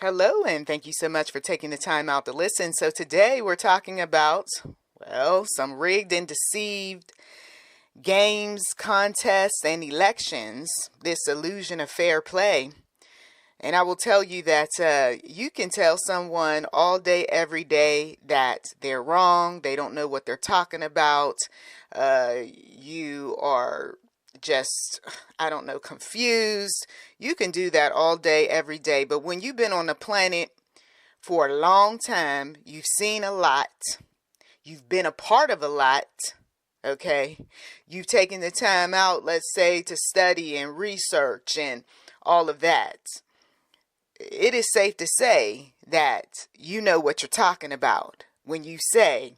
Hello, and thank you so much for taking the time out to listen. So today we're talking about, some rigged and deceived games, contests, and elections, this illusion of fair play. And I will tell you that you can tell someone all day, every day that they're wrong. They don't know what they're talking about. You are just, confused. You can do that all day, every day. But when you've been on the planet for a long time, you've seen a lot. You've been a part of a lot. Okay. You've taken the time out, let's say, to study and research and all of that. It is safe to say that you know what you're talking about when you say,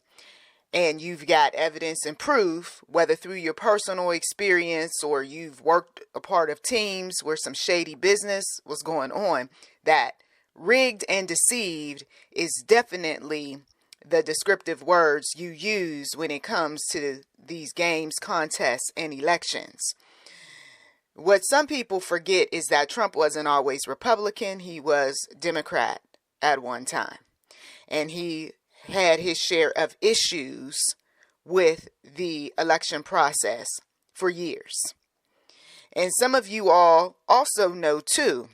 and you've got evidence and proof, whether through your personal experience or you've worked a part of teams where some shady business was going on, that rigged and deceived is definitely the descriptive words you use when it comes to these games, contests, and elections. What some people forget is that Trump wasn't always Republican. He was Democrat at one time. And he had his share of issues with the election process for years. And some of you all also know, too,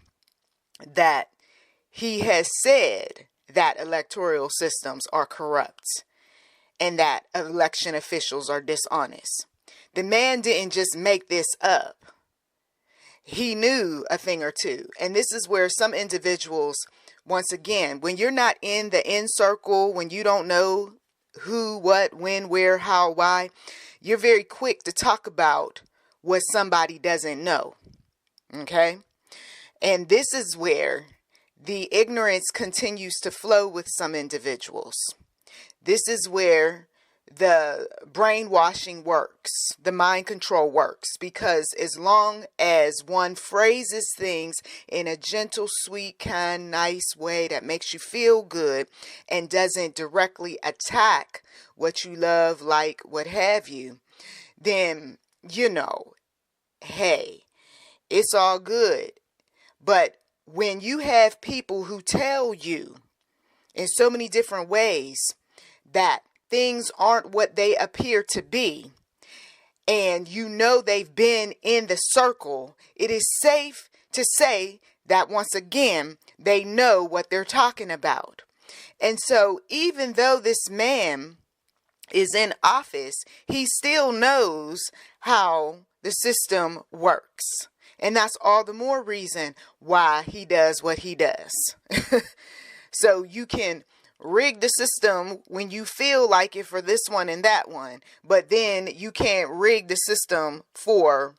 that he has said that electoral systems are corrupt and that election officials are dishonest. The man didn't just make this up. He knew a thing or two. And this is where some individuals, once again, when you're not in the in circle, when you don't know who, what, when, where, how, why, you're very quick to talk about what somebody doesn't know. Okay? And this is where the ignorance continues to flow with some individuals. This is where the brainwashing works, the mind control works, because as long as one phrases things in a gentle, sweet, kind, nice way that makes you feel good and doesn't directly attack what you love, like, what have you, then, hey, it's all good. But when you have people who tell you in so many different ways that things aren't what they appear to be, and they've been in the circle, it is safe to say that once again, they know what they're talking about. And so even though this man is in office, he still knows how the system works. And that's all the more reason why he does what he does. So you can rig the system when you feel like it for this one and that one, but then you can't rig the system for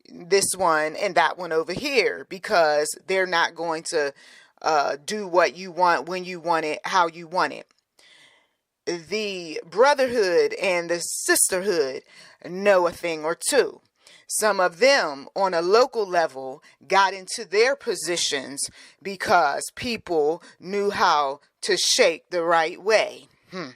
this one and that one over here, because they're not going to do what you want, when you want it, how you want it. The brotherhood and the sisterhood know a thing or two. Some of them on a local level got into their positions because people knew how to shake the right way. And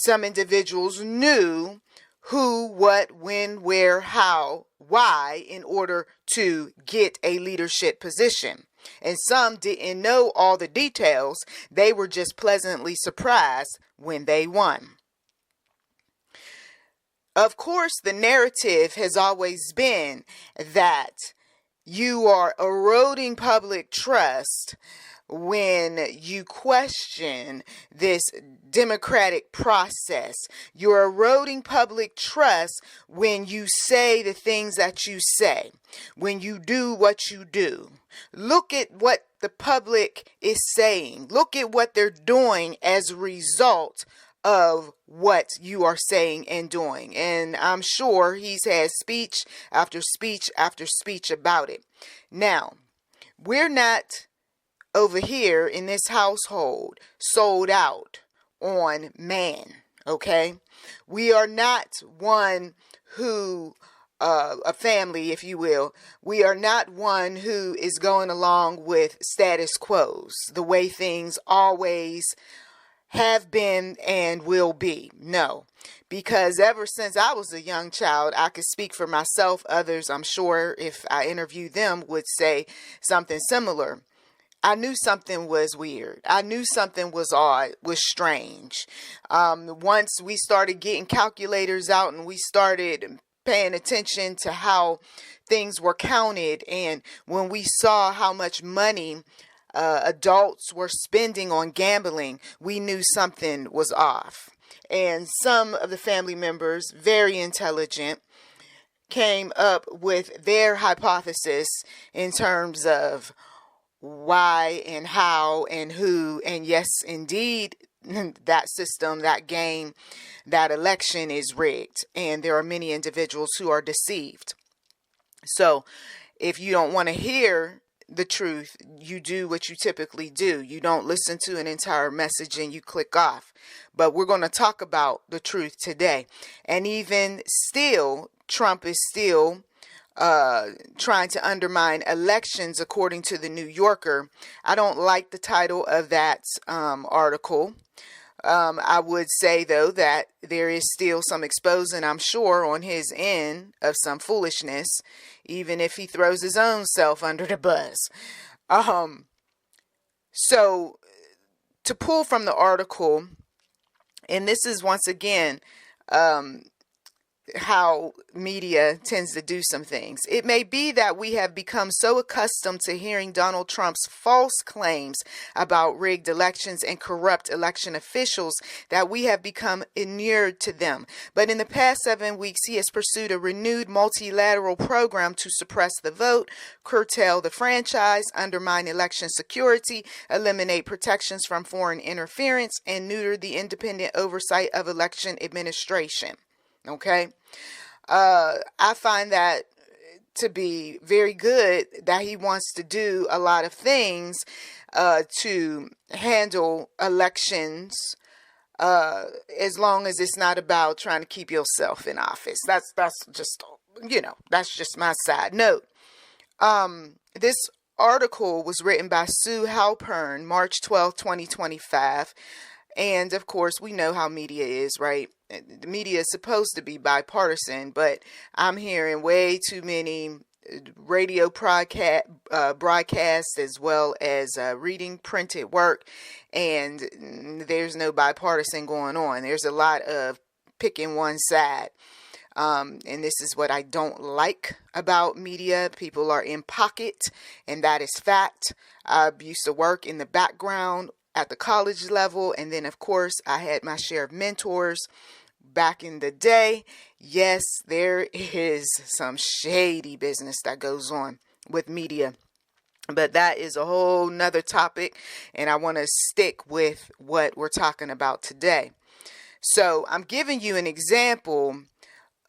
some individuals knew who, what, when, where, how, why in order to get a leadership position. And some didn't know all the details. They were just pleasantly surprised when they won. Of course, the narrative has always been that you are eroding public trust when you question this democratic process. You're eroding public trust when you say the things that you say, when you do what you do. Look at what the public is saying. Look at what they're doing as a result of what you are saying and doing. And I'm sure he's had speech after speech after speech about it. Now, we're not over here in this household sold out on man, okay? We are not one who, a family, if you will, we are not one who is going along with status quos, the way things always have been and will be. No, because ever since I was a young child, I could speak for myself. Others, I'm sure, if I interview them, would say something similar. I knew something was weird. I knew something was odd, was strange. Once we started getting calculators out and we started paying attention to how things were counted, and when we saw how much money adults were spending on gambling, we knew something was off. And some of the family members, very intelligent, came up with their hypothesis in terms of why and how and who. And yes, indeed, that system, that game, that election is rigged. And there are many individuals who are deceived. So if you don't want to hear the truth, you do what you typically do. You don't listen to an entire message and you click off. But we're going to talk about the truth today. And even still, Trump is still trying to undermine elections, according to the New Yorker. I don't like the title of that article. I would say, though, that there is still some exposing, I'm sure, on his end of some foolishness, even if he throws his own self under the bus. So to pull from the article, and this is once again how media tends to do some things. It may be that we have become so accustomed to hearing Donald Trump's false claims about rigged elections and corrupt election officials that we have become inured to them. But in the past 7 weeks, he has pursued a renewed multilateral program to suppress the vote, curtail the franchise, undermine election security, eliminate protections from foreign interference, and neuter the independent oversight of election administration. Okay. I find that to be very good, that he wants to do a lot of things to handle elections, as long as it's not about trying to keep yourself in office. That's just, that's just my side note. This article was written by Sue Halpern, March 12, 2025. And of course, we know how media is, right? The media is supposed to be bipartisan, but I'm hearing way too many radio broadcasts as well as reading printed work, and there's no bipartisan going on. There's a lot of picking one side. And this is what I don't like about media. People are in pocket, and that is fact. I used to work in the background at the college level, and then of course I had my share of mentors back in the day. Yes, there is some shady business that goes on with media, but that is a whole nother topic, and I want to stick with what we're talking about today. So I'm giving you an example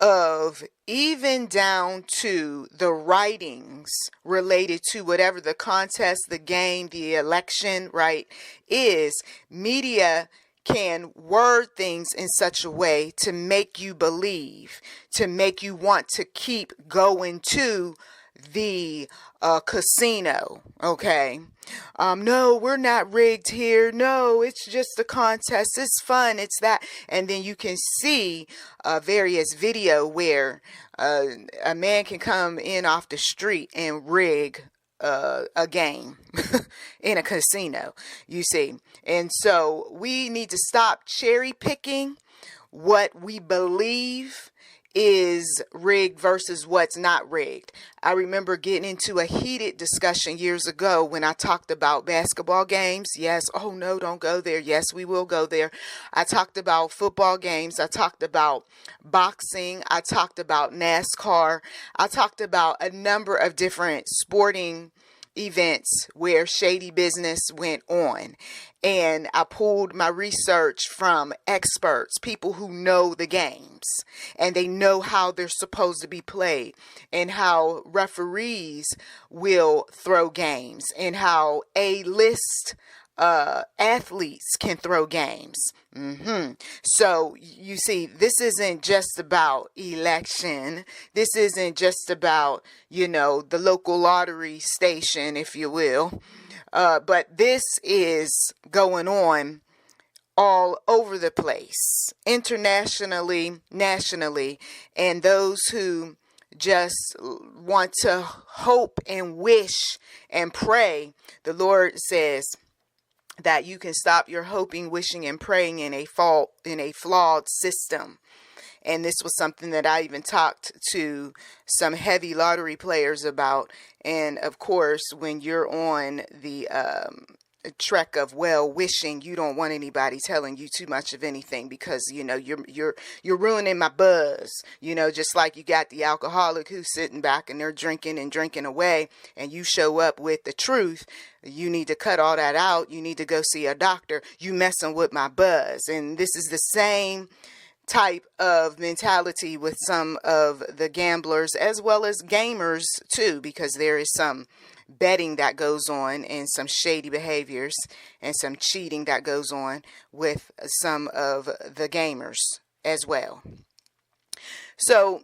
of even down to the writings related to whatever the contest, the game, the election, right, is. Media can word things in such a way to make you believe, to make you want to keep going to the casino. Okay. No, we're not rigged here. No, it's just a contest. It's fun. It's that. And then you can see various video where a man can come in off the street and rig a game in a casino, you see. And so we need to stop cherry picking what we believe is rigged versus what's not rigged. I remember getting into a heated discussion years ago when I talked about basketball games. Yes, oh no, don't go there. Yes, we will go there. I talked about football games. I talked about boxing. I talked about NASCAR. I talked about a number of different sporting events where shady business went on. And I pulled my research from experts, people who know the games, and they know how they're supposed to be played, and how referees will throw games, and how A-list athletes can throw games. So you see, this isn't just about election. This isn't just about, the local lottery station, if you will. But this is going on all over the place, internationally, nationally, and those who just want to hope and wish and pray. The Lord says that you can stop your hoping, wishing, and praying in a flawed system. And this was something that I even talked to some heavy lottery players about. And of course, when you're on the trek of well wishing, you don't want anybody telling you too much of anything, because you're ruining my buzz. Just like you got the alcoholic who's sitting back and they're drinking and drinking away, and you show up with the truth. You need to cut all that out. You need to go see a doctor. You messing with my buzz. And this is the same type of mentality with some of the gamblers as well as gamers too, because there is some betting that goes on and some shady behaviors and some cheating that goes on with some of the gamers as well. So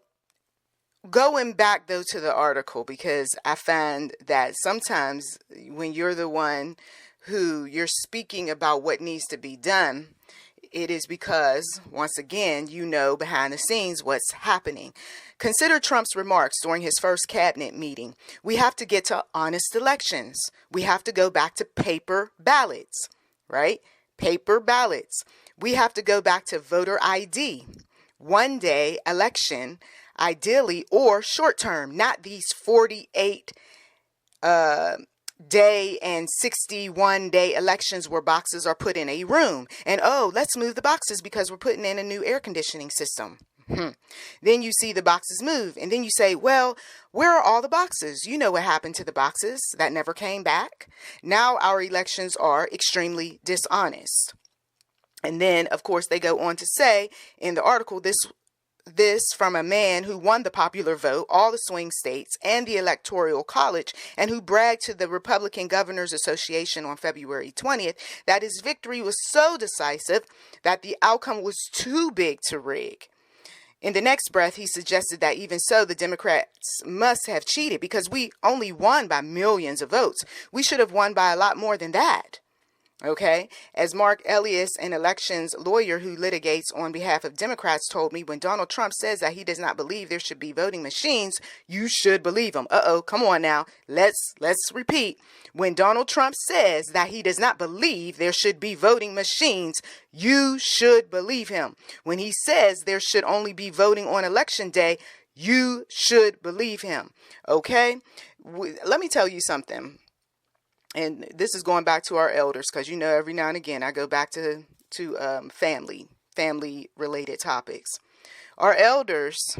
going back though to the article, because I find that sometimes when you're the one who you're speaking about what needs to be done, it is because, once again, behind the scenes what's happening. Consider Trump's remarks during his first cabinet meeting. We have to get to honest elections. We have to go back to paper ballots, right? Paper ballots. We have to go back to voter ID. One day election, ideally, or short term, not these 48 day and 61-day elections where boxes are put in a room. And let's move the boxes because we're putting in a new air conditioning system. Then you see the boxes move, and then you say, well, where are all the boxes? You know what happened to the boxes that never came back. Now our elections are extremely dishonest. And then, of course, they go on to say in the article, this from a man who won the popular vote, all the swing states, and the Electoral College, and who bragged to the Republican Governors Association on February 20th that his victory was so decisive that the outcome was too big to rig. In the next breath, he suggested that even so, the Democrats must have cheated because we only won by millions of votes. We should have won by a lot more than that. Okay, as Mark Elias, an elections lawyer who litigates on behalf of Democrats, told me, when Donald Trump says that he does not believe there should be voting machines, you should believe him. Come on now. Let's repeat. When Donald Trump says that he does not believe there should be voting machines, you should believe him. When he says there should only be voting on election day, you should believe him. Okay, let me tell you something. And this is going back to our elders, because every now and again I go back to family related topics. Our elders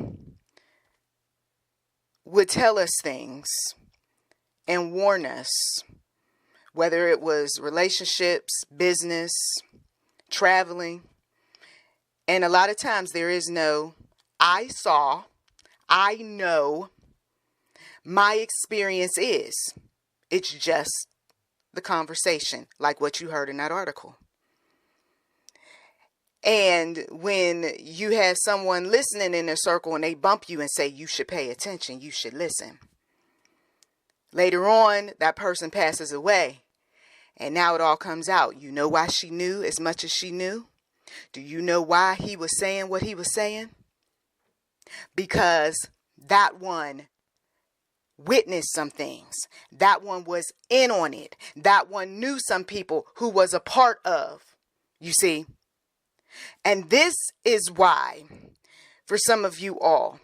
would tell us things and warn us, whether it was relationships, business, traveling. And a lot of times there is no I saw, I know, my experience is. It's just the conversation, like what you heard in that article. And when you have someone listening in a circle and they bump you and say, you should pay attention, you should listen. Later on, that person passes away. And now it all comes out. You know why she knew as much as she knew? Do you know why he was saying what he was saying? Because that one witnessed some things. That one was in on it. That one knew some people who was a part of. You see? And this is why, for some of you all,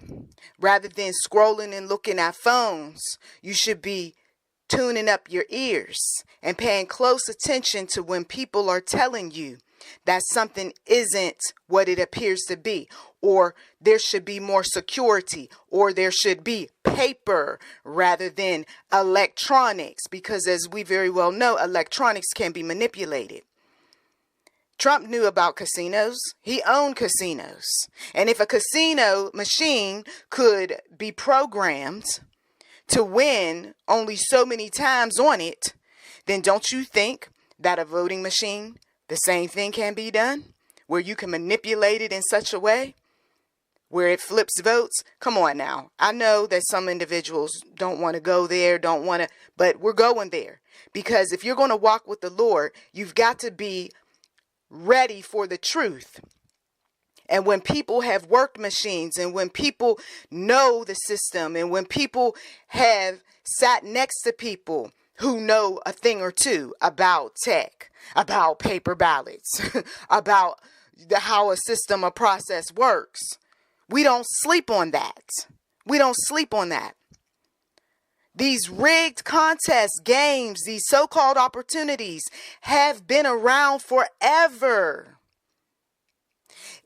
rather than scrolling and looking at phones, you should be tuning up your ears and paying close attention to when people are telling you that something isn't what it appears to be, or there should be more security, or there should be paper rather than electronics, because as we very well know, electronics can be manipulated. Trump knew about casinos. He owned casinos. And if a casino machine could be programmed to win only so many times on it, then don't you think that a voting machine, the same thing can be done, where you can manipulate it in such a way where it flips votes? Come on now. I know that some individuals don't want to go there, but we're going there. Because if you're going to walk with the Lord, you've got to be ready for the truth. And when people have worked machines, and when people know the system, and when people have sat next to people who know a thing or two about tech, about paper ballots, about how a system or process works, we don't sleep on that. We don't sleep on that. These rigged contests, games, these so-called opportunities have been around forever.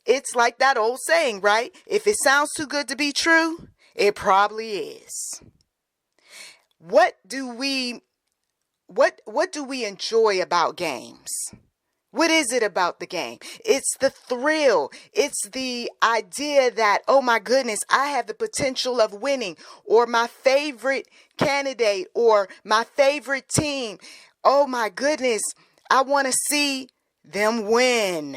It's like that old saying, right? If it sounds too good to be true, it probably is. What do we enjoy about games? What is it about the game? It's the thrill. It's the idea that, oh my goodness, I have the potential of winning, or my favorite candidate, or my favorite team. Oh my goodness, I want to see them win.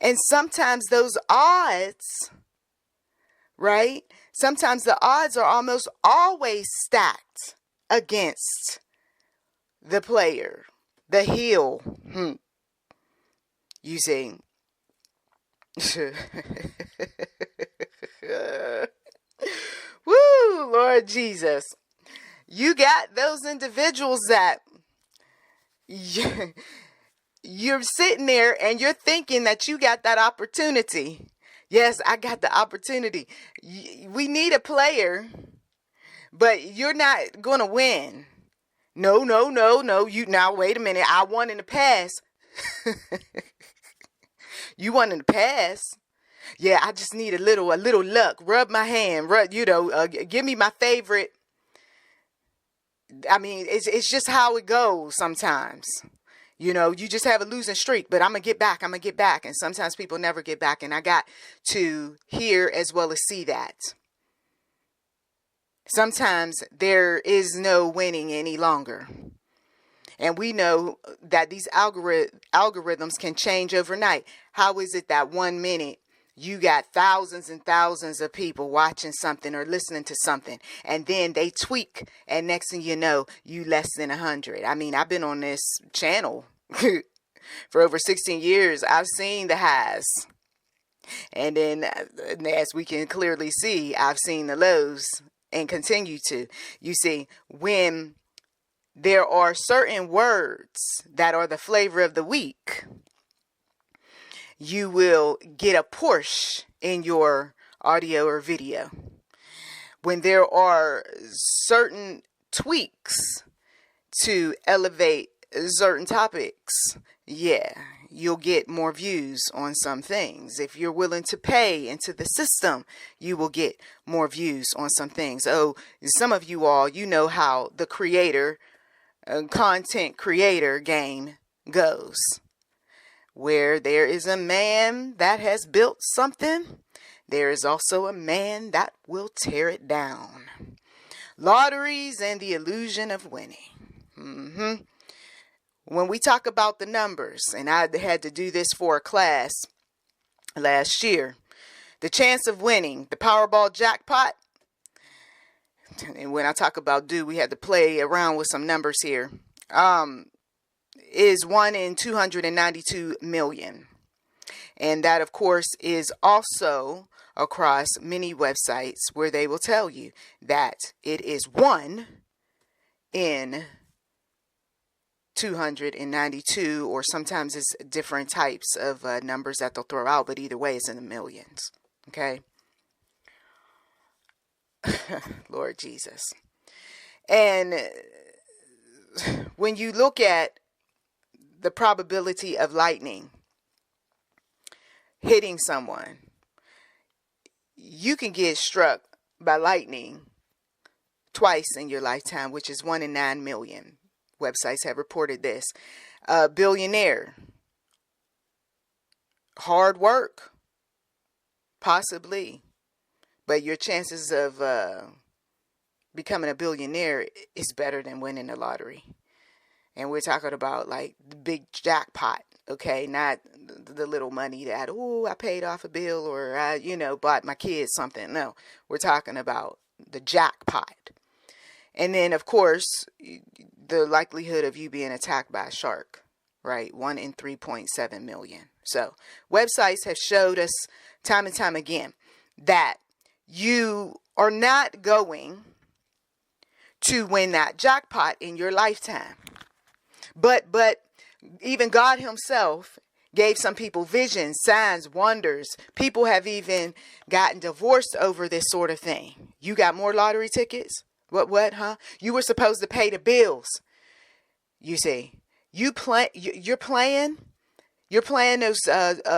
And sometimes those odds, right? Sometimes the odds are almost always stacked against the player, the heel. You see. Woo, Lord Jesus. You got those individuals that you're sitting there and you're thinking that you got that opportunity. Yes, I got the opportunity. We need a player, but you're not going to win. No. You now wait a minute. I won in the past. You won in the past. Yeah, I just need a little luck. Rub my hand. Give me my favorite. I mean, it's just how it goes sometimes. You just have a losing streak, but I'm going to get back. And sometimes people never get back. And I got to hear as well as see that. Sometimes there is no winning any longer. And we know that these algorithms can change overnight. How is it that 1 minute you got thousands and thousands of people watching something or listening to something, and then they tweak, and next thing you know, you less than 100? I mean, I've been on this channel for over 16 years. I've seen the highs. And then, as we can clearly see, I've seen the lows and continue to. You see, when there are certain words that are the flavor of the week, you will get a push in your audio or video. When there are certain tweaks to elevate certain topics, you'll get more views on some things. If you're willing to pay into the system, you will get more views on some things. Oh, some of you all, you know how the content creator game goes. Where there is a man that has built something, there is also a man that will tear it down. Lotteries and the illusion of winning. When we talk about the numbers, and I had to do this for a class last year, the chance of winning the Powerball jackpot, and when I talk about we had to play around with some numbers here, is 1 in 292 million. And that, of course, is also across many websites where they will tell you that it is 1 in 292, or sometimes it's different types of numbers that they'll throw out, but either way, it's in the millions. Okay? Lord Jesus. And when you look at the probability of lightning hitting someone, you can get struck by lightning twice in your lifetime, which is 1 in 9 million. Websites have reported this. Billionaire. Hard work. Possibly. But your chances of becoming a billionaire is better than winning the lottery. And we're talking about like the big jackpot, okay? Not the little money that, I paid off a bill, or I, bought my kids something. No, we're talking about the jackpot. And then, of course, the likelihood of you being attacked by a shark. right? 1 in 3.7 million. So websites have showed us time and time again that you are not going to win that jackpot in your lifetime. But even God himself gave some people visions, signs, wonders. People have even gotten divorced over this sort of thing. You got more lottery tickets? What, huh? You were supposed to pay the bills. You see, you're playing those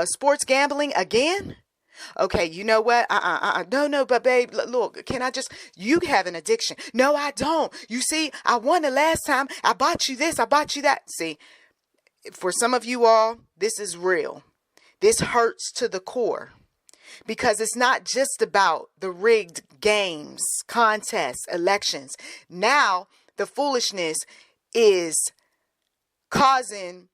sports gambling again? Okay, you know what? No, but babe, look, you have an addiction. No, I don't. You see, I won the last time. I bought you this, I bought you that. See, for some of you all, this is real. This hurts to the core because it's not just about the rigged games, contests, elections. Now, the foolishness is causing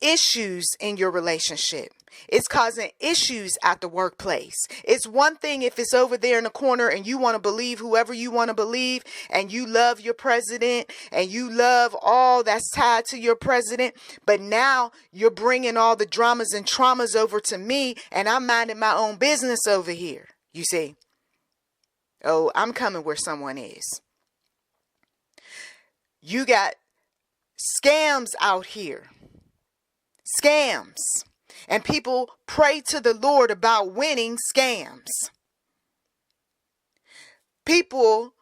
issues in your relationship. It's causing issues at the workplace. It's one thing if it's over there in the corner and you want to believe whoever you want to believe and you love your president and you love all that's tied to your president. But now you're bringing all the dramas and traumas over to me and I'm minding my own business over here. You see? Oh, I'm coming where someone is. You got scams out here. Scams. And people pray to the Lord about winning scams. People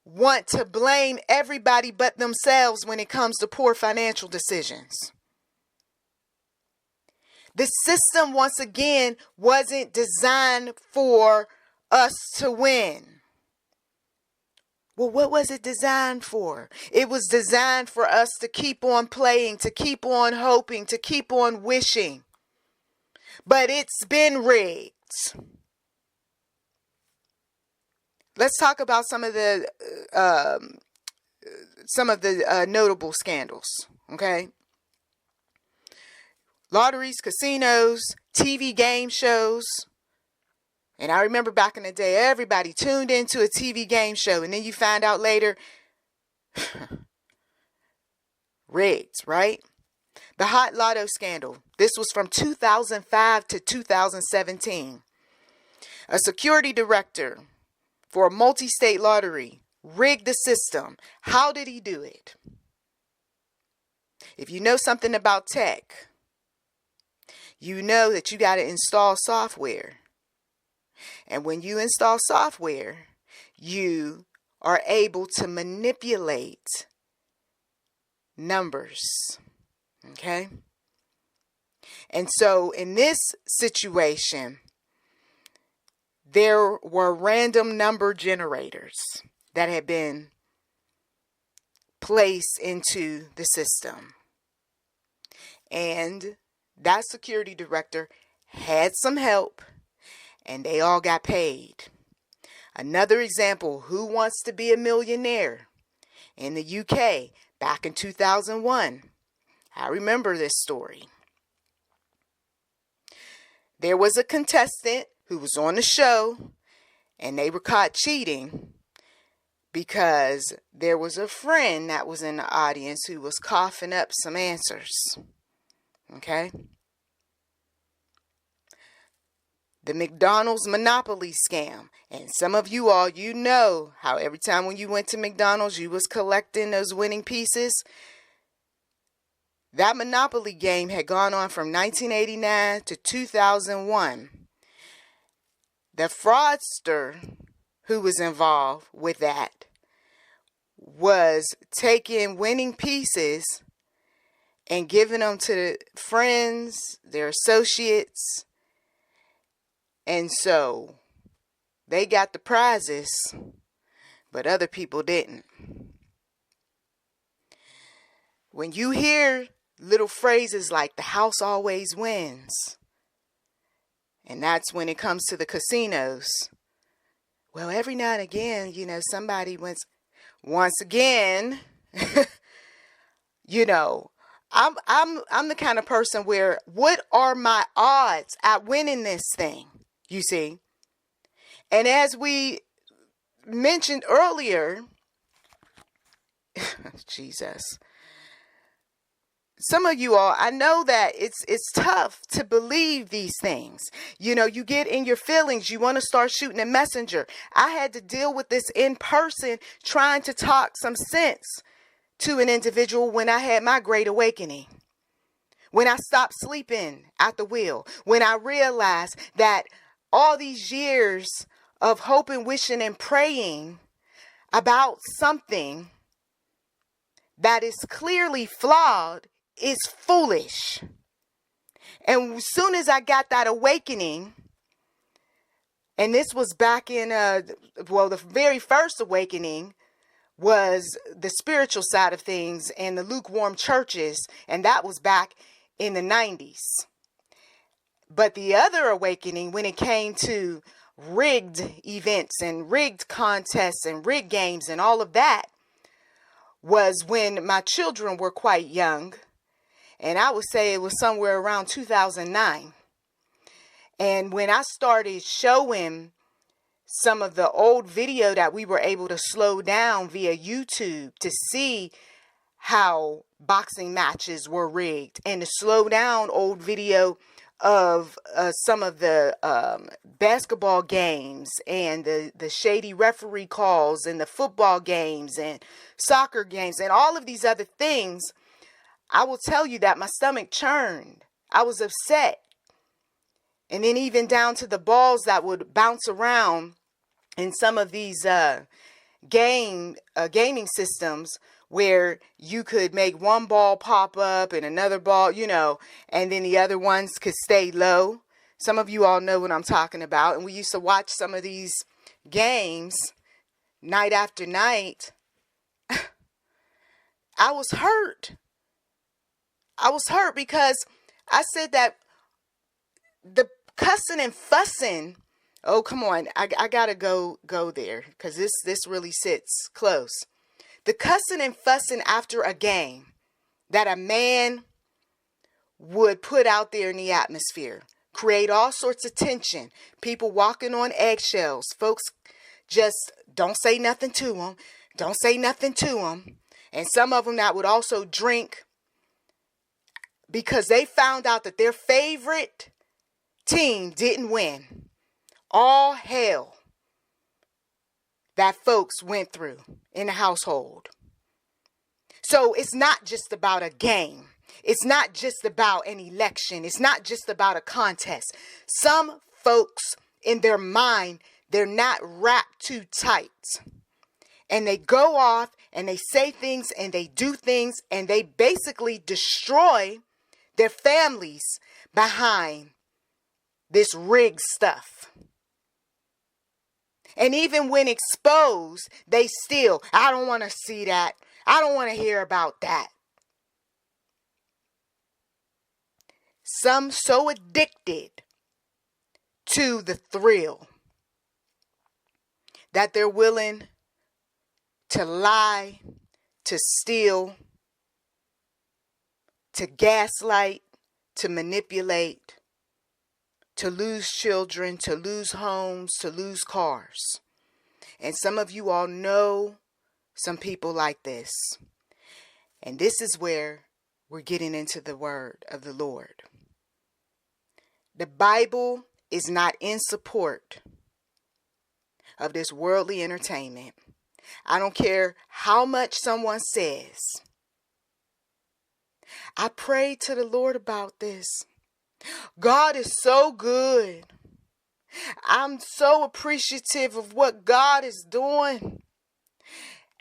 want to blame everybody but themselves when it comes to poor financial decisions. The system, once again, wasn't designed for us to win. Well, what was it designed for? It was designed for us to keep on playing, to keep on hoping, to keep on wishing. But it's been rigged. Let's talk about some of the notable scandals. Okay, lotteries, casinos, TV game shows. And I remember back in the day, everybody tuned into a TV game show, and then you find out later, rigged, right? The Hot Lotto scandal. This was from 2005 to 2017. A security director for a multi-state lottery rigged the system. How did he do it? If you know something about tech, you know that you got to install software. And when you install software, you are able to manipulate numbers. Okay? And so in this situation, there were random number generators that had been placed into the system. And that security director had some help, and they all got paid. Another example, Who Wants to Be a Millionaire? In the UK, back in 2001. I remember this story. There was a contestant who was on the show, and they were caught cheating because there was a friend that was in the audience who was coughing up some answers. Okay? The McDonald's Monopoly scam. And some of you all, you know how every time when you went to McDonald's, you was collecting those winning pieces. That Monopoly game had gone on from 1989 to 2001. The fraudster who was involved with that was taking winning pieces and giving them to friends, their associates. And so they got the prizes, but other people didn't. When you hear little phrases like the house always wins, and that's when it comes to the casinos. Well, every now and again, you know, somebody wins. Once again, you know, I'm the kind of person where, what are my odds at winning this thing? You see? And as we mentioned earlier, Jesus, some of you all, I know that it's tough to believe these things. You know, you get in your feelings, you want to start shooting a messenger. I had to deal with this in person, trying to talk some sense to an individual when I had my great awakening. When I stopped sleeping at the wheel, when I realized that all these years of hoping, wishing, and praying about something that is clearly flawed is foolish. And as soon as I got that awakening, and this was back in, the very first awakening was the spiritual side of things and the lukewarm churches, and that was back in the 90s. But the other awakening, when it came to rigged events and rigged contests and rigged games and all of that, was when my children were quite young. And I would say it was somewhere around 2009. And when I started showing some of the old video that we were able to slow down via YouTube to see how boxing matches were rigged, and to slow down old video of some of the basketball games and the shady referee calls and the football games and soccer games and all of these other things, I will tell you that my stomach churned. I was upset. And then even down to the balls that would bounce around in some of these gaming systems, where you could make one ball pop up and another ball, and then the other ones could stay low. Some of you all know what I'm talking about. And we used to watch some of these games night after night. I was hurt. I was hurt because I said that the cussing and fussing, oh, come on, I gotta go there, because this really sits close. The cussing and fussing after a game that a man would put out there in the atmosphere, create all sorts of tension, people walking on eggshells, folks just don't say nothing to them, don't say nothing to them. And some of them that would also drink because they found out that their favorite team didn't win. All hell that folks went through in the household. So it's not just about a game. It's not just about an election. It's not just about a contest. Some folks in their mind, they're not wrapped too tight. And they go off and they say things and they do things and they basically destroy their families behind this rigged stuff. And even when exposed, they still, I don't want to see that. I don't want to hear about that. Some so addicted to the thrill that they're willing to lie, to steal, to gaslight, to manipulate, to lose children, to lose homes, to lose cars. And some of you all know some people like this. And this is where we're getting into the word of the Lord. The Bible is not in support of this worldly entertainment. I don't care how much someone says. I prayed to the Lord about this. God is so good. I'm so appreciative of what God is doing.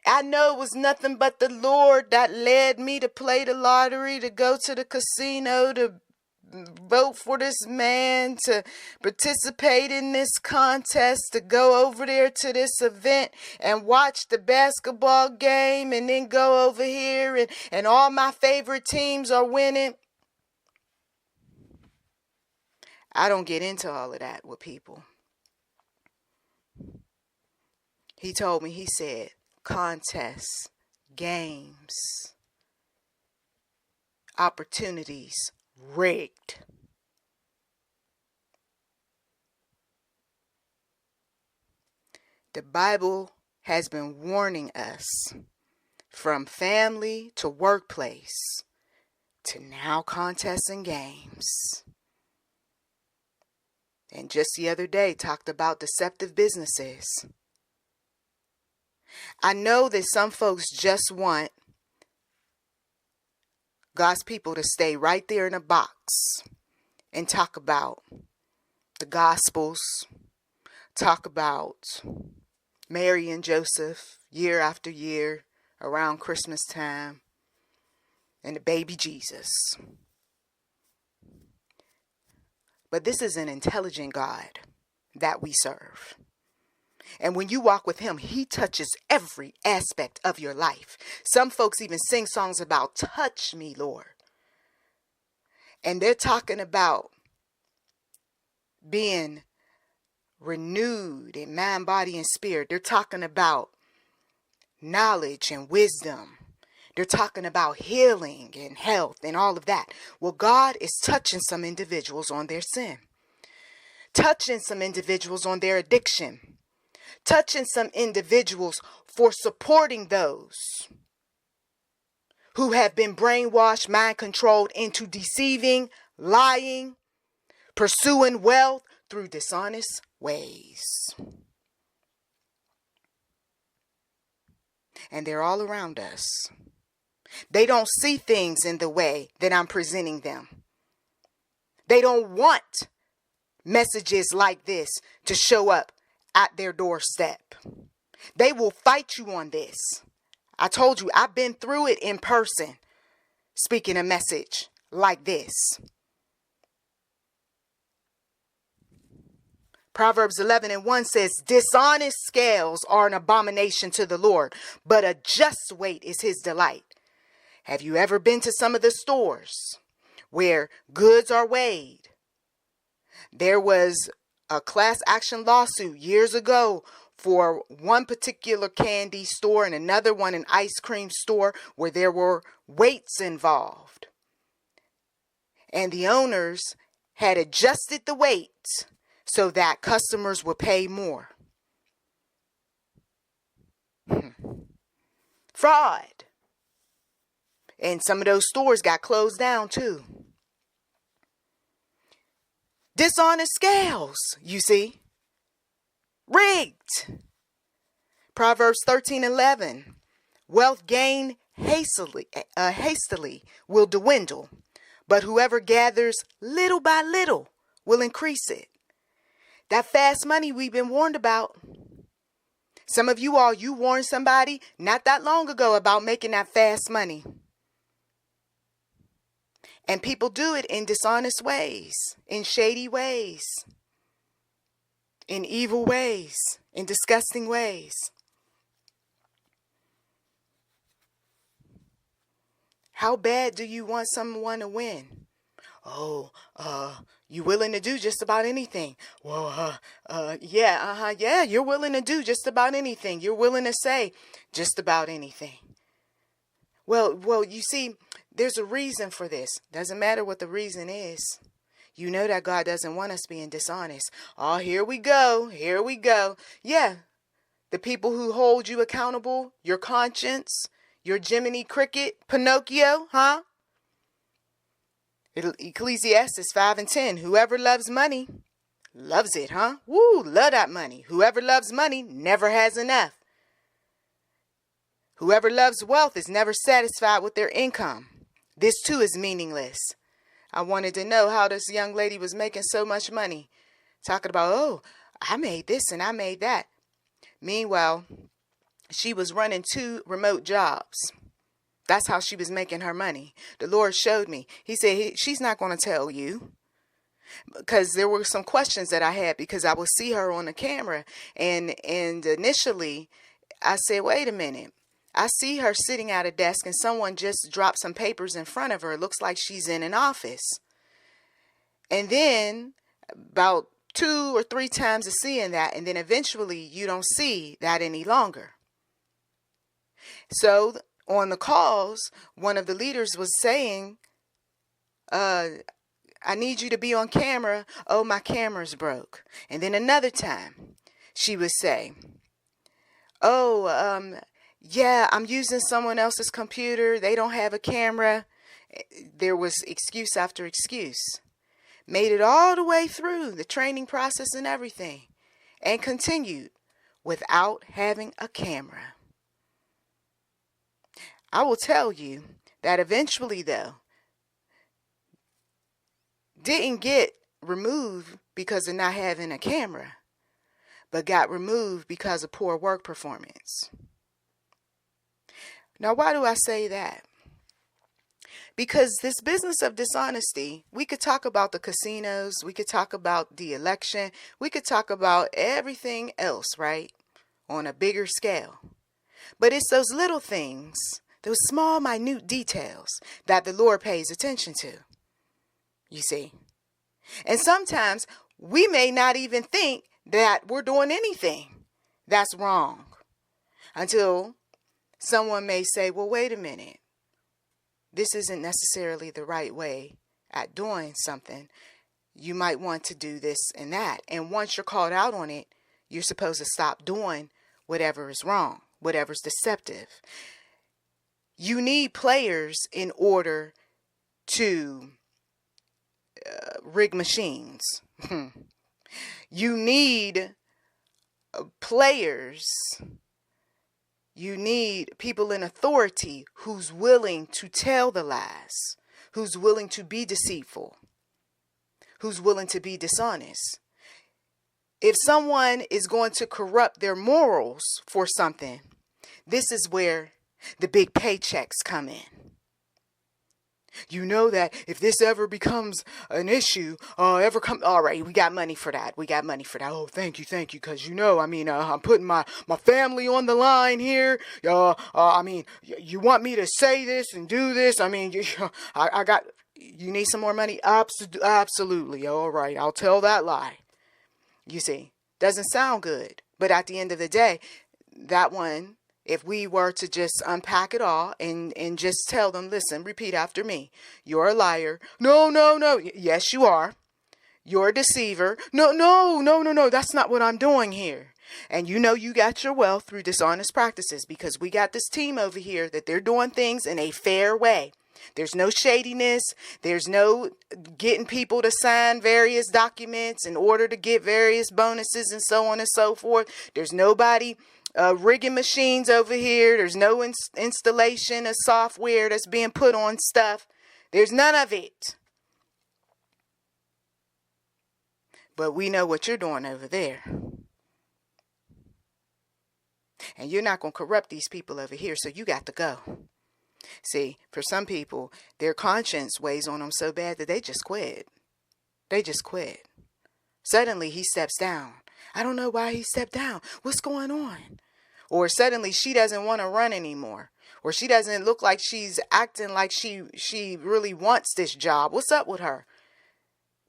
I know it was nothing but the Lord that led me to play the lottery, to go to the casino, to vote for this man, to participate in this contest, to go over there to this event and watch the basketball game, and then go over here and all my favorite teams are winning. I don't get into all of that with people. He told me, he said, contests, games, opportunities, rigged. The Bible has been warning us from family to workplace to now contests and games. And just the other day talked about deceptive businesses. I know that some folks just want God's people to stay right there in a box and talk about the Gospels, talk about Mary and Joseph year after year around Christmas time, and the baby Jesus. But this is an intelligent God that we serve. And when you walk with him, he touches every aspect of your life. Some folks even sing songs about touch me, Lord. And they're talking about being renewed in mind, body, and spirit. They're talking about knowledge and wisdom. They're talking about healing and health and all of that. Well, God is touching some individuals on their sin, touching some individuals on their addiction, touching some individuals for supporting those who have been brainwashed, mind controlled into deceiving, lying, pursuing wealth through dishonest ways. And they're all around us. They don't see things in the way that I'm presenting them. They don't want messages like this to show up at their doorstep. They will fight you on this. I told you, I've been through it in person, speaking a message like this. Proverbs 11:1 says, dishonest scales are an abomination to the Lord, but a just weight is his delight. Have you ever been to some of the stores where goods are weighed? There was a class action lawsuit years ago for one particular candy store and another one, an ice cream store, where there were weights involved. And the owners had adjusted the weight so that customers would pay more. Fraud. And some of those stores got closed down too. Dishonest scales, you see. Rigged. Proverbs 13:11. Wealth gained hastily will dwindle, but whoever gathers little by little will increase it. That fast money we've been warned about. Some of you all, you warned somebody not that long ago about making that fast money. And people do it in dishonest ways, in shady ways, in evil ways, in disgusting ways. How bad do you want someone to win? Oh, you willing to do just about anything? Well, yeah, you're willing to do just about anything. You're willing to say just about anything. Well, you see, there's a reason for this. Doesn't matter what the reason is. You know that God doesn't want us being dishonest. Oh, here we go. Yeah, the people who hold you accountable, your conscience, your Jiminy Cricket, Pinocchio, huh? Ecclesiastes 5:10. Whoever loves money loves it, huh? Woo, love that money. Whoever loves money never has enough. Whoever loves wealth is never satisfied with their income. This too is meaningless. I wanted to know how this young lady was making so much money. Talking about, oh, I made this and I made that. Meanwhile, she was running 2 remote jobs. That's how she was making her money. The Lord showed me. He said, she's not going to tell you. Because there were some questions that I had because I would see her on the camera. And initially, I said, wait a minute. I see her sitting at a desk and someone just dropped some papers in front of her. It looks like she's in an office. And then about 2 or 3 times of seeing that, and then eventually you don't see that any longer. So on the calls, one of the leaders was saying, I need you to be on camera. Oh, my camera's broke. And then another time she would say, oh, yeah, I'm using someone else's computer. They don't have a camera. There was excuse after excuse. Made it all the way through the training process and everything, and continued without having a camera. I will tell you that eventually, though, didn't get removed because of not having a camera, but got removed because of poor work performance. Now, why do I say that? Because this business of dishonesty, we could talk about the casinos, we could talk about the election, we could talk about everything else, right? On a bigger scale. But it's those little things, those small, minute details that the Lord pays attention to. You see? And sometimes we may not even think that we're doing anything that's wrong until someone may say, well, wait a minute. This isn't necessarily the right way at doing something. You might want to do this and that. And once you're called out on it, you're supposed to stop doing whatever is wrong, whatever's deceptive. You need players in order to rig machines. You need players. You need people in authority who's willing to tell the lies, who's willing to be deceitful, who's willing to be dishonest. If someone is going to corrupt their morals for something, this is where the big paychecks come in. You know that if this ever becomes an issue, all right, we got money for that. We got money for that. Oh, thank you. Because, I'm putting my family on the line here. You want me to say this and do this? I got, you need some more money? Absolutely. All right, I'll tell that lie. You see, doesn't sound good. But at the end of the day, that one, if we were to just unpack it all and just tell them, listen, repeat after me. You're a liar. No. Yes, you are. You're a deceiver. No. That's not what I'm doing here. And you got your wealth through dishonest practices because we got this team over here that they're doing things in a fair way. There's no shadiness. There's no getting people to sign various documents in order to get various bonuses and so on and so forth. There's nobody rigging machines over here. There's no installation of software that's being put on stuff. There's none of it. But we know what you're doing over there. And you're not going to corrupt these people over here, so you got to go. See, for some people, their conscience weighs on them so bad that they just quit. Suddenly, he steps down. I don't know why he stepped down. What's going on? Or suddenly she doesn't want to run anymore. Or she doesn't look like she's acting like she really wants this job. What's up with her?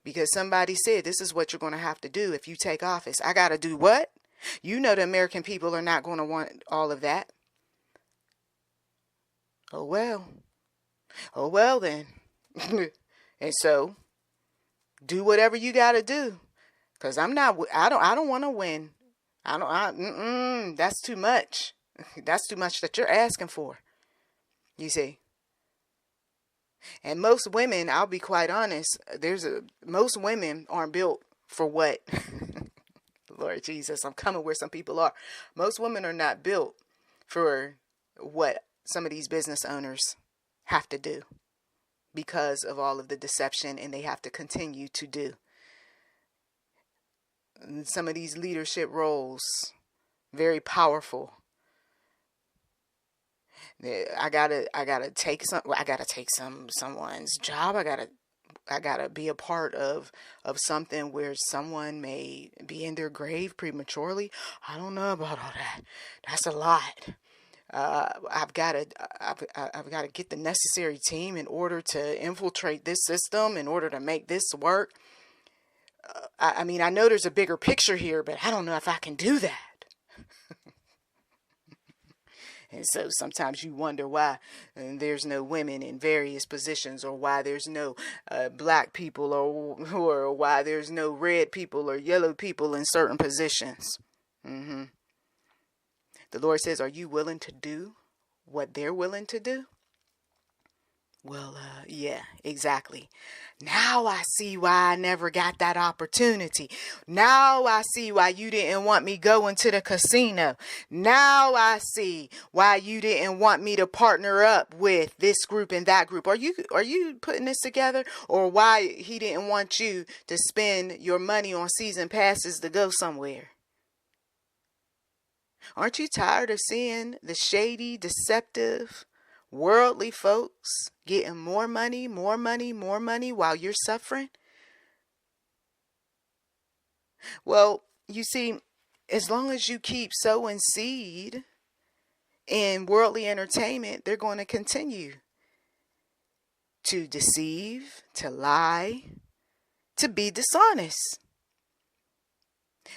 Because somebody said this is what you're going to have to do if you take office. I got to do what? You know the American people are not going to want all of that. Oh well then. And so do whatever you got to do. Cause I don't want to win. That's too much. That's too much that you're asking for. You see. And most women, I'll be quite honest, most women aren't built for what? Lord Jesus, I'm coming where some people are. Most women are not built for what some of these business owners have to do because of all of the deception and they have to continue to do. Some of these leadership roles, very powerful. I gotta take someone's job. I gotta be a part of something where someone may be in their grave prematurely. I don't know about all that. That's a lot. I've got to get the necessary team in order to infiltrate this system, in order to make this work. I know there's a bigger picture here, but I don't know if I can do that. And so sometimes you wonder why there's no women in various positions, or why there's no black people, or why there's no red people or yellow people in certain positions. The Lord says, are you willing to do what they're willing to do? Well, yeah, exactly. Now I see why I never got that opportunity. Now I see why you didn't want me going to the casino. Now I see why you didn't want me to partner up with this group and that group. Are you putting this together? Or why he didn't want you to spend your money on season passes to go somewhere? Aren't you tired of seeing the shady, deceptive, worldly folks getting more money, more money, more money while you're suffering? Well, you see, as long as you keep sowing seed in worldly entertainment, they're going to continue to deceive, to lie, to be dishonest.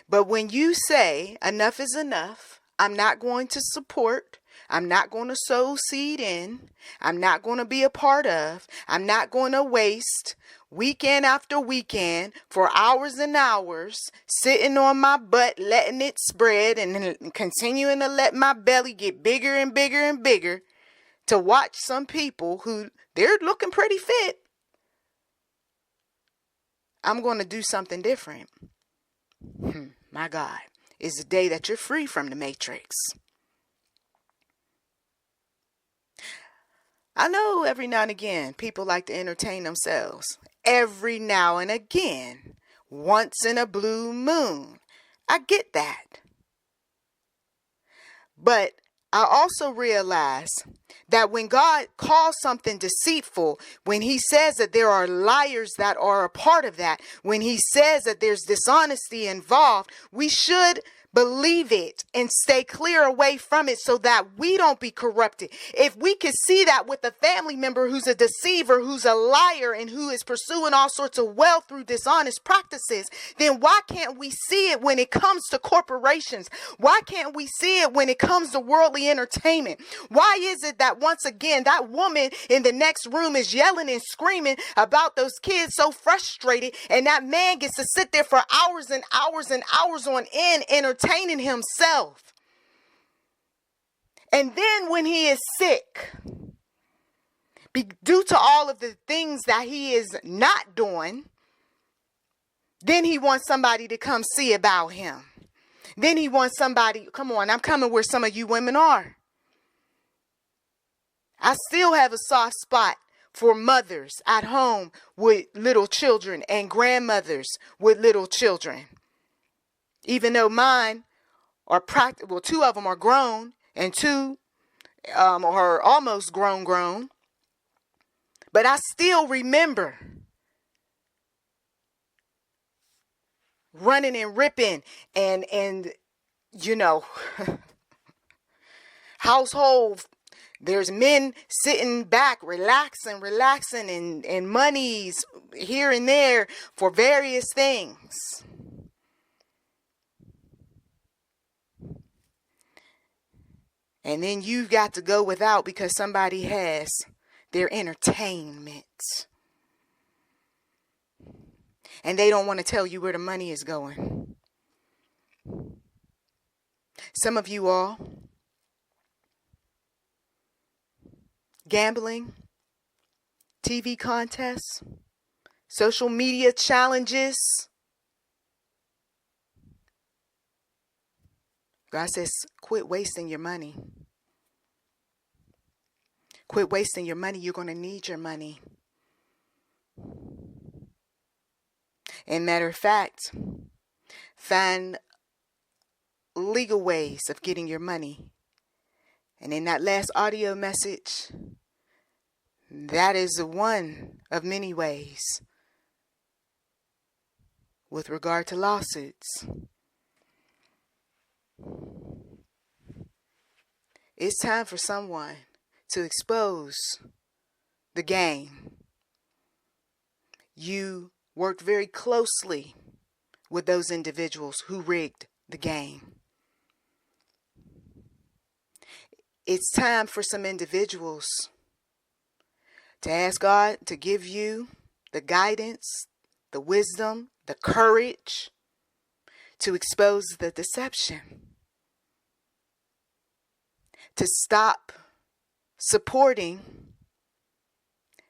But when you say enough is enough, I'm not going to support, I'm not going to sow seed in, I'm not going to be a part of, I'm not going to waste weekend after weekend for hours and hours sitting on my butt, letting it spread and continuing to let my belly get bigger and bigger and bigger to watch some people who they're looking pretty fit. I'm going to do something different. My God, is the day that you're free from the matrix. I know every now and again people like to entertain themselves. Every now and again, once in a blue moon. I get that. But I also realize that when God calls something deceitful, when he says that there are liars that are a part of that, when he says that there's dishonesty involved, we should believe it and stay clear away from it so that we don't be corrupted. If we could see that with a family member who's a deceiver, who's a liar, and who is pursuing all sorts of wealth through dishonest practices, then why can't we see it when it comes to corporations? Why can't we see it when it comes to worldly entertainment? Why is it that once again that woman in the next room is yelling and screaming about those kids, so frustrated, and that man gets to sit there for hours and hours and hours on end entertaining himself? And then when he is sick, due to all of the things that he is not doing, then he wants somebody to come see about him. Then he wants somebody, come on, I'm coming where some of you women are. I still have a soft spot for mothers at home with little children and grandmothers with little children. Even though mine are well, two of them are grown and two are almost grown. But I still remember running and ripping and you know, household. There's men sitting back, relaxing, and monies here and there for various things. And then you've got to go without because somebody has their entertainment. And they don't want to tell you where the money is going. Some of you all, gambling, TV contests, social media challenges. God says, quit wasting your money. Quit wasting your money. You're going to need your money. And matter of fact, find legal ways of getting your money. And in that last audio message, that is one of many ways with regard to lawsuits. It's time for someone to expose the game. You worked very closely with those individuals who rigged the game. It's time for some individuals to ask God to give you the guidance, the wisdom, the courage to expose the deception. To stop supporting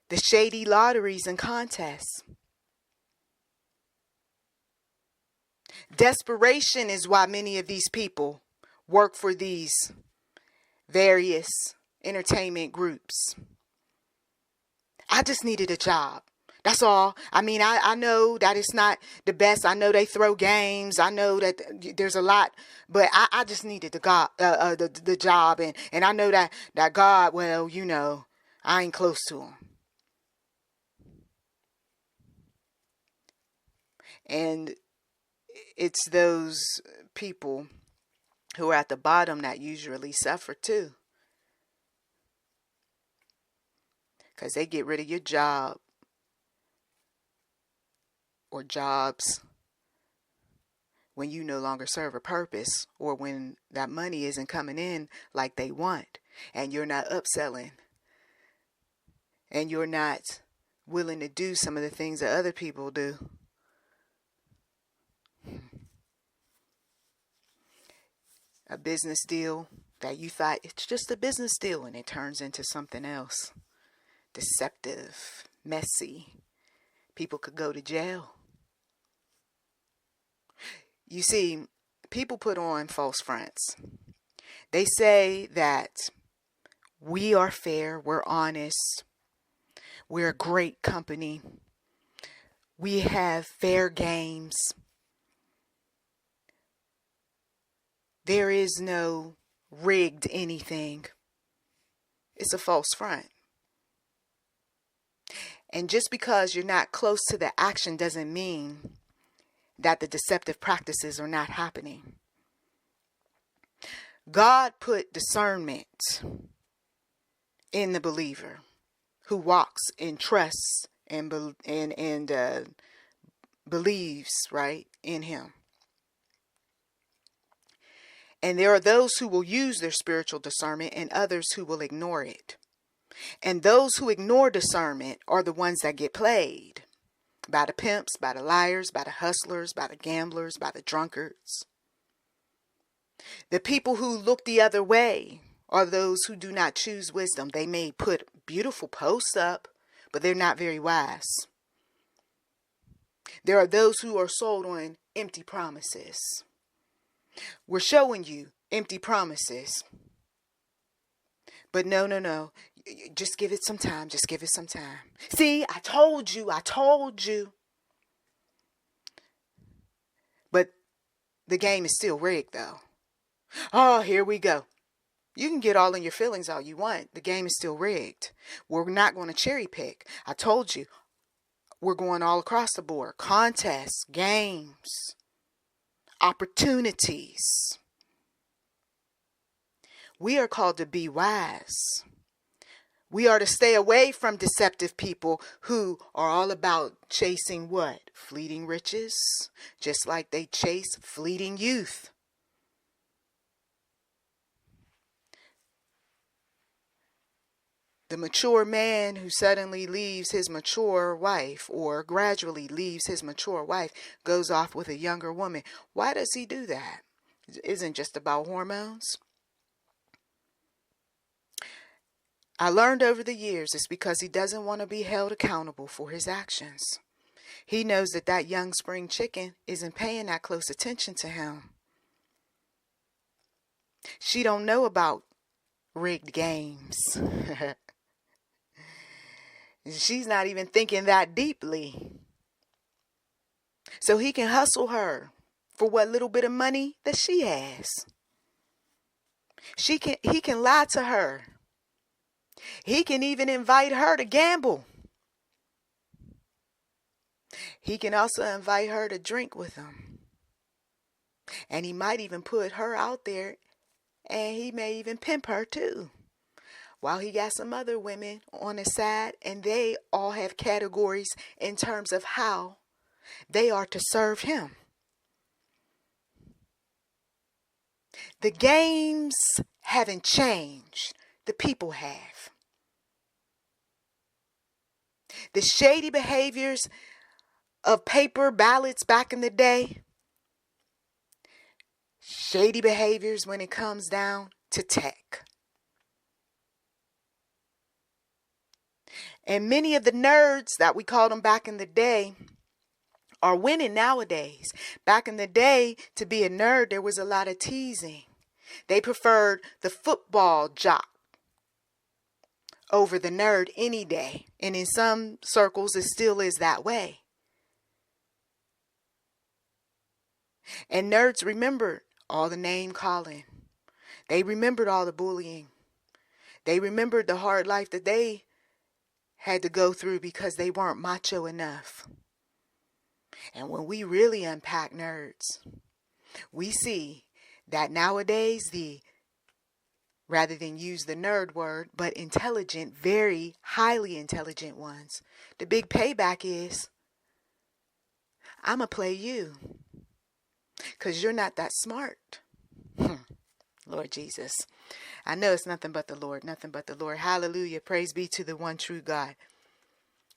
the shady lotteries and contests. Desperation is why many of these people work for these various entertainment groups. I just needed a job. That's all. I mean, I know that it's not the best. I know they throw games. I know that there's a lot, but I just needed the job, and I know that God, well, I ain't close to him. And it's those people who are at the bottom that usually suffer too, because they get rid of your job or jobs when you no longer serve a purpose, or when that money isn't coming in like they want, and you're not upselling, and you're not willing to do some of the things that other people do. A business deal that you thought it's just a business deal, and it turns into something else. Deceptive, messy. People could go to jail. You see, people put on false fronts. They say that we are fair, we're honest, we're a great company, we have fair games. There is no rigged anything. It's a false front. And just because you're not close to the action doesn't mean that the deceptive practices are not happening. God put discernment in the believer who walks and trusts and believes, right, in him. And there are those who will use their spiritual discernment and others who will ignore it. And those who ignore discernment are the ones that get played by the pimps, by the liars, by the hustlers, by the gamblers, by the drunkards. The people who look the other way are those who do not choose wisdom. They may put beautiful posts up, but they're not very wise. There are those who are sold on empty promises. We're showing you empty promises. But no. Just give it some time. Just give it some time. See, I told you. But the game is still rigged, though. Oh, here we go. You can get all in your feelings all you want. The game is still rigged. We're not going to cherry pick. I told you. We're going all across the board. Contests, games, opportunities. We are called to be wise. We are to stay away from deceptive people who are all about chasing what? Fleeting riches, just like they chase fleeting youth. The mature man who suddenly leaves his mature wife, or gradually leaves his mature wife, goes off with a younger woman. Why does he do that? It isn't just about hormones. I learned over the years it's because he doesn't want to be held accountable for his actions. He knows that young spring chicken isn't paying that close attention to him. She don't know about rigged games. She's not even thinking that deeply. So he can hustle her for what little bit of money that she has. He can lie to her. He can even invite her to gamble. He can also invite her to drink with him. And he might even put her out there, and he may even pimp her too. While he got some other women on his side, and they all have categories in terms of how they are to serve him. The games haven't changed. The people have. The shady behaviors of paper ballots back in the day. Shady behaviors when it comes down to tech. And many of the nerds that we called them back in the day are winning nowadays. Back in the day, to be a nerd, there was a lot of teasing. They preferred the football jock over the nerd any day. And in some circles, it still is that way. And nerds remembered all the name calling. They remembered all the bullying. They remembered the hard life that they had to go through because they weren't macho enough. And when we really unpack nerds, we see that nowadays rather than use the nerd word, but intelligent, very highly intelligent ones, the big payback is, I'm going to play you because you're not that smart. Lord Jesus. I know it's nothing but the Lord, nothing but the Lord. Hallelujah. Praise be to the one true God.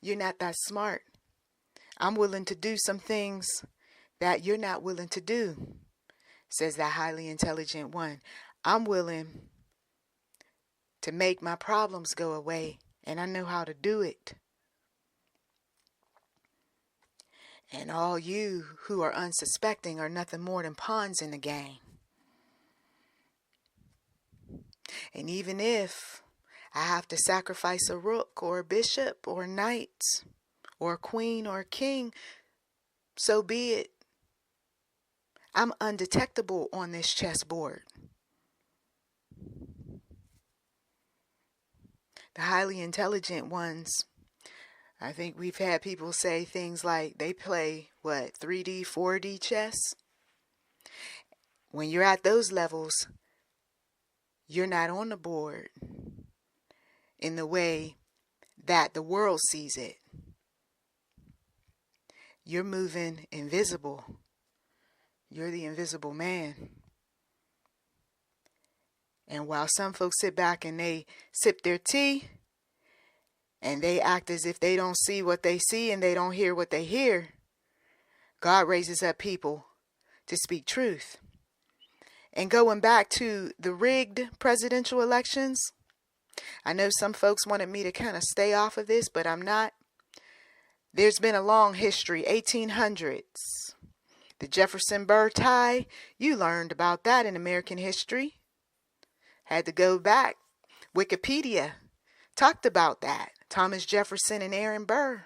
You're not that smart. I'm willing to do some things that you're not willing to do, says that highly intelligent one. I'm willing to make my problems go away, and I know how to do it. And all you who are unsuspecting are nothing more than pawns in the game. And even if I have to sacrifice a rook or a bishop or a knight or a queen or a king, so be it. I'm undetectable on this chessboard. The highly intelligent ones, I think we've had people say things like they play, 3D, 4D chess? When you're at those levels, you're not on the board in the way that the world sees it. You're moving invisible. You're the invisible man. And while some folks sit back and they sip their tea and they act as if they don't see what they see and they don't hear what they hear, God raises up people to speak truth. And going back to the rigged presidential elections, I know some folks wanted me to kind of stay off of this, but I'm not. There's been a long history, 1800s. The Jefferson-Burr tie, you learned about that in American history. Had to go back. Wikipedia talked about that. Thomas Jefferson and Aaron Burr,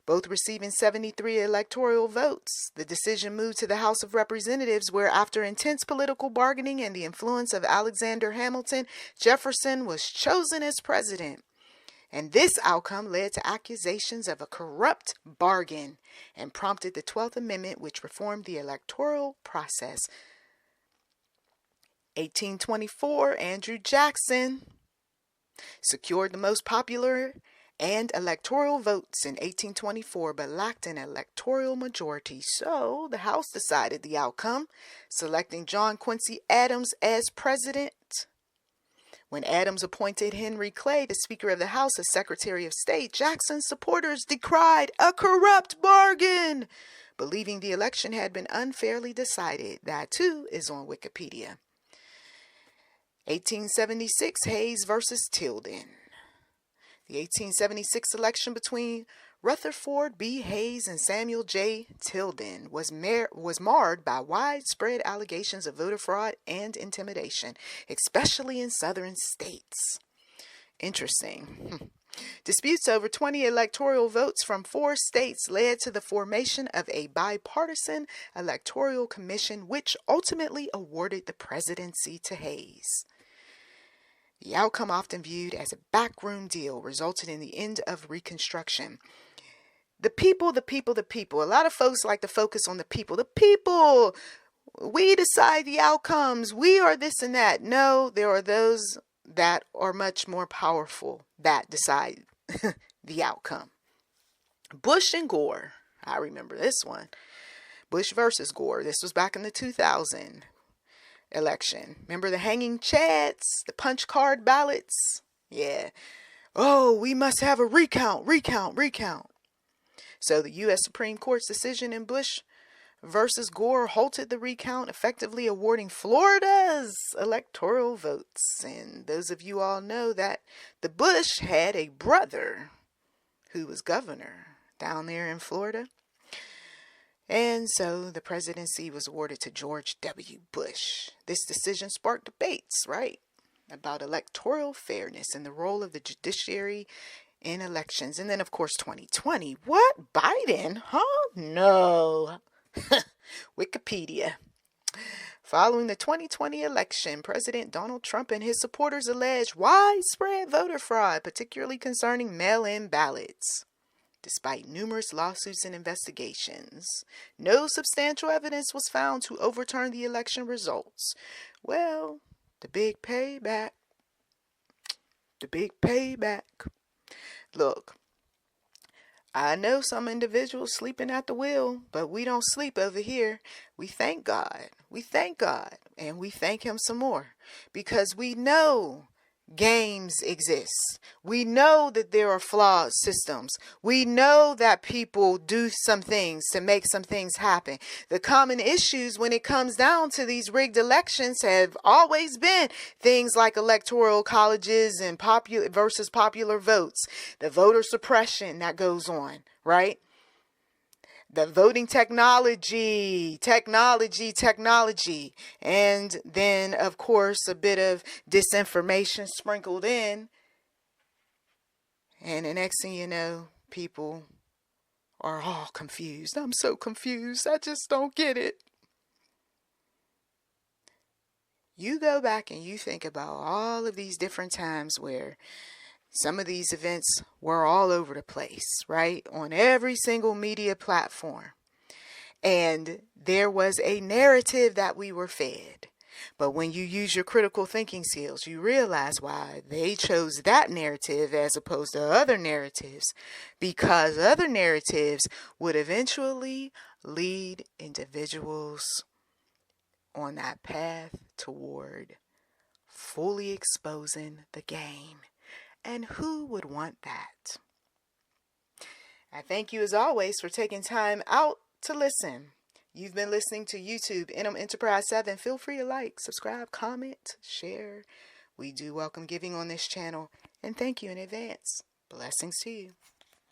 both receiving 73 electoral votes. The decision moved to the House of Representatives, where after intense political bargaining and the influence of Alexander Hamilton, Jefferson was chosen as president. And this outcome led to accusations of a corrupt bargain and prompted the 12th Amendment, which reformed the electoral process. 1824, Andrew Jackson secured the most popular and electoral votes in 1824, but lacked an electoral majority. So the House decided the outcome, selecting John Quincy Adams as president. When Adams appointed Henry Clay, the Speaker of the House, as Secretary of State, Jackson's supporters decried a corrupt bargain, believing the election had been unfairly decided. That too is on Wikipedia. 1876, Hayes versus Tilden. The 1876 election between Rutherford B. Hayes and Samuel J. Tilden was marred by widespread allegations of voter fraud and intimidation, especially in southern states. Interesting. Disputes over 20 electoral votes from 4 states led to the formation of a bipartisan electoral commission, which ultimately awarded the presidency to Hayes. The outcome, often viewed as a backroom deal, resulted in the end of Reconstruction. The people, the people, the people. A lot of folks like to focus on the people. The people, we decide the outcomes. We are this and that. No, there are those that are much more powerful that decide the outcome. Bush and Gore. I remember this one. Bush versus Gore. This was back in the 2000 election. Remember the hanging chads, the punch card ballots? Yeah. Oh, we must have a recount. So the U.S. Supreme Court's decision in Bush versus Gore halted the recount, effectively awarding Florida's electoral votes. And those of you all know that the Bush had a brother who was governor down there in Florida. And so the presidency was awarded to George W. Bush. This decision sparked debates, right, about electoral fairness and the role of the judiciary in elections. And then, of course, 2020. What? Biden? Huh? No. Wikipedia. Following the 2020 election, President Donald Trump and his supporters alleged widespread voter fraud, particularly concerning mail-in ballots. Despite numerous lawsuits and investigations, no substantial evidence was found to overturn the election results. Well, the big payback. The big payback. Look, I know some individuals sleeping at the wheel, but we don't sleep over here. We thank God. We thank God, and we thank Him some more, because we know games exist. We know that there are flawed systems. We know that people do some things to make some things happen. The common issues when it comes down to these rigged elections have always been things like electoral colleges and popular versus popular votes, the voter suppression that goes on, right? The voting technology, and then, of course, a bit of disinformation sprinkled in. And the next thing you know, people are all confused. I'm so confused. I just don't get it. You go back and you think about all of these different times where some of these events were all over the place, right? On every single media platform. And there was a narrative that we were fed. But when you use your critical thinking skills, you realize why they chose that narrative as opposed to other narratives. Because other narratives would eventually lead individuals on that path toward fully exposing the game. And who would want that? I thank you as always for taking time out to listen. You've been listening to YouTube NM Enterprise 7. Feel free to like, subscribe, comment, share. We do welcome giving on this channel, and thank you in advance. Blessings to you.